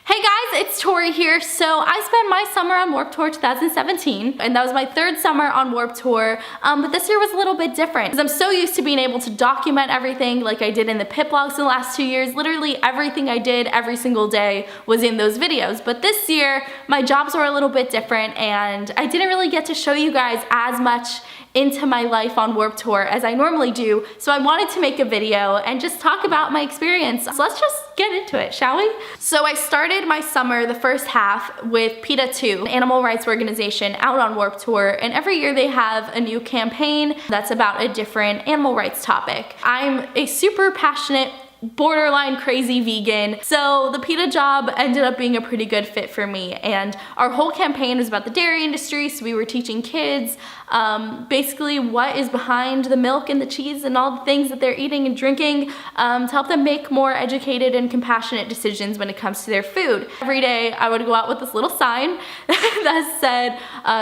Hey guys, it's Tori here. So I spent my summer on Warped Tour 2017, and that was my third summer on Warped Tour, but this year was a little bit different because I'm so used to being able to document everything like I did in the pit vlogs in the last 2 years. Literally everything I did every single day was in those videos, but this year my jobs were a little bit different and I didn't really get to show you guys as much into my life on Warped Tour as I normally do, so I wanted to make a video and just talk about my experience. So let's just get into it, shall we? So I started my summer, the first half, with PETA 2, an animal rights organization out on Warped Tour, and every year they have a new campaign that's about a different animal rights topic. I'm a super passionate, borderline crazy vegan, so the PETA job ended up being a pretty good fit for me, and our whole campaign was about the dairy industry, so we were teaching kids basically what is behind the milk and the cheese and all the things that they're eating and drinking to help them make more educated and compassionate decisions when it comes to their food. Every day I would go out with this little sign that said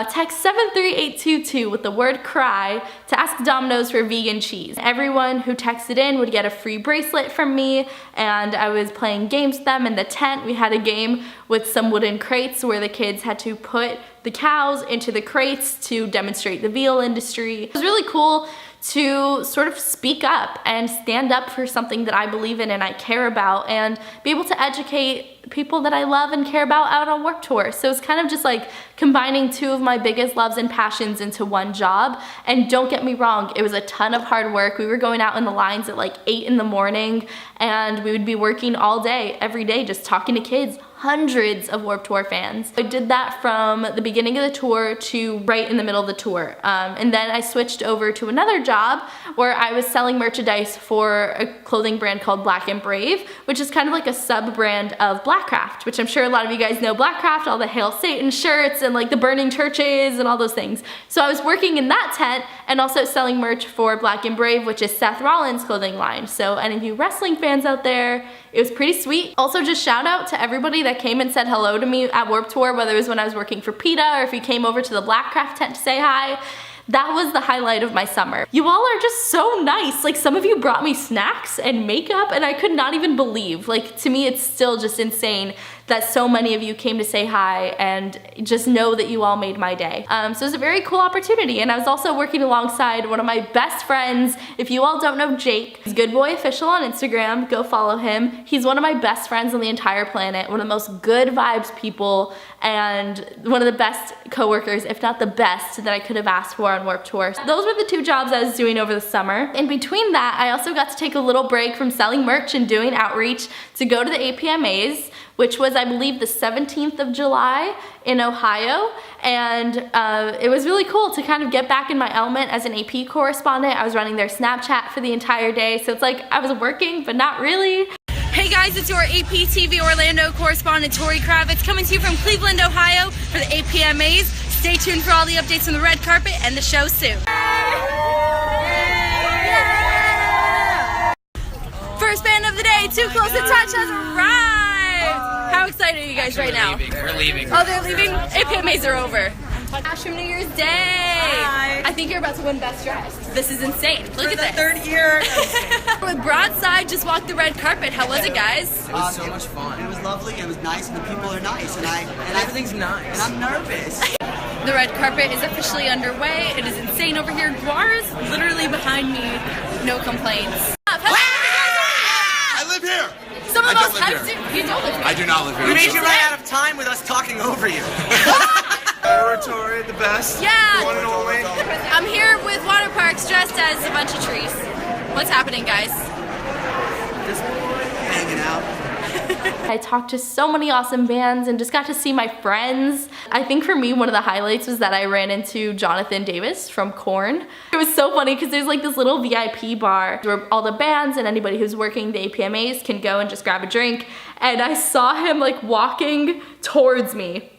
text 73822 with the word cry to ask Domino's for vegan cheese. Everyone who texted in would get a free bracelet from me, and I was playing games with them in the tent. We had a game with some wooden crates where the kids had to put the cows into the crates to demonstrate the veal industry. It was really cool to sort of speak up and stand up for something that I believe in and I care about, and be able to educate people that I love and care about out on Warped Tour. So it's kind of just like combining two of my biggest loves and passions into one job. And don't get me wrong, it was a ton of hard work. We were going out in the lines at like 8 in the morning, and we would be working all day, every day, just talking to kids, hundreds of Warped Tour fans. I did that from the beginning of the tour to right in the middle of the tour. And then I switched over to another job where I was selling merchandise for a clothing brand called Black and Brave, which is kind of like a sub-brand of Blackcraft, which I'm sure a lot of you guys know Blackcraft, all the Hail Satan shirts and like the burning churches and all those things. So I was working in that tent and also selling merch for Black and Brave, which is Seth Rollins' clothing line. So any of you wrestling fans out there, it was pretty sweet. Also, just shout out to everybody that came and said hello to me at Warped Tour, whether it was when I was working for PETA or if you came over to the Blackcraft tent to say hi. That was the highlight of my summer. You all are just so nice. Like, some of you brought me snacks and makeup, and I could not even believe. Like, to me, it's still just insane that so many of you came to say hi, and just know that you all made my day. So it was a very cool opportunity, and I was also working alongside one of my best friends. If you all don't know Jake, he's Good Boy Official on Instagram, go follow him. He's one of my best friends on the entire planet, one of the most good vibes people, and one of the best coworkers, if not the best, that I could have asked for on Warped Tour. Those were the two jobs I was doing over the summer. In between that, I also got to take a little break from selling merch and doing outreach to go to the APMAs, which was, I believe, the 17th of July in Ohio, and it was really cool to kind of get back in my element as an AP correspondent. I was running their Snapchat for the entire day, so it's like I was working, but not really. Hey guys, it's your AP TV Orlando correspondent Tori Kravitz coming to you from Cleveland, Ohio for the APMAs. Stay tuned for all the updates on the red carpet and the show soon. First band of the day, Too Close to Touch, has arrived. How excited are you guys right now? We're leaving. Oh, they're leaving? APMAs are over. Ash from New Year's Day. Hi. I think you're about to win Best Dressed. This is insane. Look at this. Third year. With Broadside just walked the red carpet. How was it, guys? It was so much fun. It was lovely. It was nice, and the people are nice, and Everything's nice. And I'm nervous. The red carpet is officially underway. It is insane over here. Guar is literally behind me. No complaints. I live here. Some of I don't us live have here. to. You don't live here. I do not live here. We made you run out of time with us talking over you. Tori, the best. Yeah. The one and only. I'm here with water parks dressed as a bunch of trees. What's happening, guys? Just hanging out. I talked to so many awesome bands and just got to see my friends. I think for me, one of the highlights was that I ran into Jonathan Davis from Korn. It was so funny because there's like this little VIP bar where all the bands and anybody who's working the APMAs can go and just grab a drink. And I saw him like walking towards me.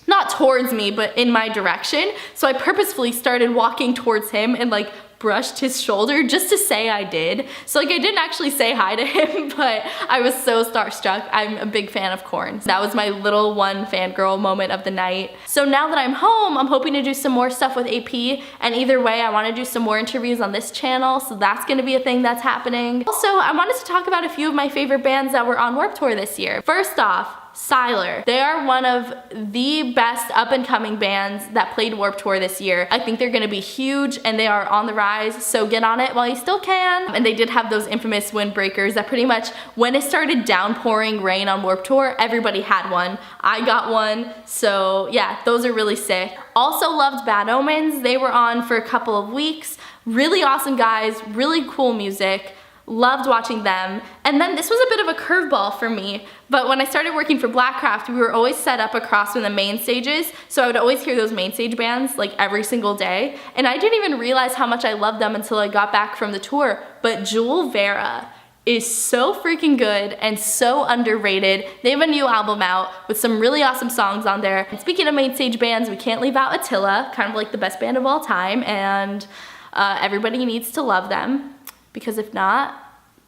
Not towards me, but in my direction. So I purposefully started walking towards him and like brushed his shoulder just to say I did. So like I didn't actually say hi to him, but I was so starstruck. I'm a big fan of Korn. That was my little one fangirl moment of the night. So now that I'm home, I'm hoping to do some more stuff with AP, and either way, I want to do some more interviews on this channel, so that's going to be a thing that's happening. Also, I wanted to talk about a few of my favorite bands that were on Warped Tour this year. First off, Siler. They are one of the best up-and-coming bands that played Warped Tour this year. I think they're gonna be huge and they are on the rise, so get on it while you still can. And they did have those infamous windbreakers that pretty much, when it started downpouring rain on Warped Tour, everybody had one. I got one, so yeah, those are really sick. Also loved Bad Omens. They were on for a couple of weeks. Really awesome guys, really cool music. Loved watching them. And then this was a bit of a curveball for me, but when I started working for Blackcraft, we were always set up across from the main stages, so I would always hear those main stage bands like every single day, and I didn't even realize how much I loved them until I got back from the tour. But Jewel Vera is so freaking good and so underrated. They have a new album out with some really awesome songs on there. And speaking of main stage bands, we can't leave out Attila, kind of like the best band of all time, and everybody needs to love them. Because if not,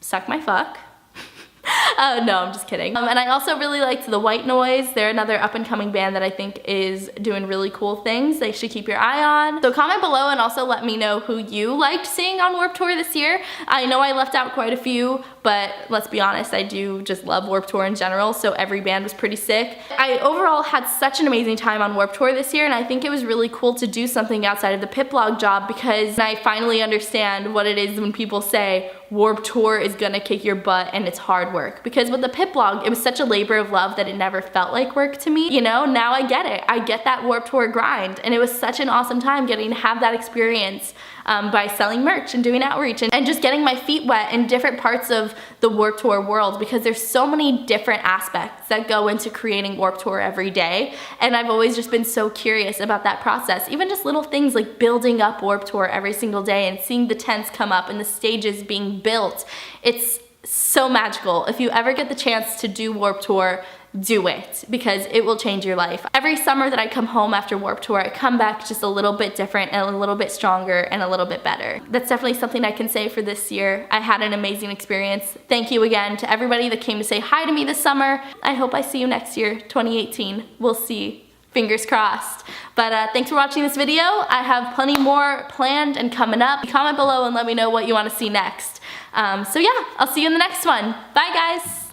suck my fuck. No, I'm just kidding. And I also really liked the White Noise. They're another up-and-coming band that I think is doing really cool things. They should keep your eye on. So comment below and also let me know who you liked seeing on Warped Tour this year. I know I left out quite a few, but let's be honest, I do just love Warped Tour in general, so every band was pretty sick. I overall had such an amazing time on Warped Tour this year, and I think it was really cool to do something outside of the pit blog job, because I finally understand what it is when people say Warped Tour is gonna kick your butt and it's hard work. Because with the pit blog, it was such a labor of love that it never felt like work to me. You know, now I get it. I get that Warped Tour grind, and it was such an awesome time getting to have that experience by selling merch and doing outreach and just getting my feet wet in different parts of the Warped Tour world, because there's so many different aspects that go into creating Warped Tour every day, and I've always just been so curious about that process. Even just little things like building up Warped Tour every single day and seeing the tents come up and the stages being built. It's so magical. If you ever get the chance to do Warped Tour, do it, because it will change your life. Every summer that I come home after Warped Tour, I come back just a little bit different and a little bit stronger and a little bit better. That's definitely something I can say for this year. I had an amazing experience. Thank you again to everybody that came to say hi to me this summer. I hope I see you next year, 2018. We'll see. Fingers crossed. But thanks for watching this video. I have plenty more planned and coming up. Comment below and let me know what you want to see next. So yeah, I'll see you in the next one. Bye guys.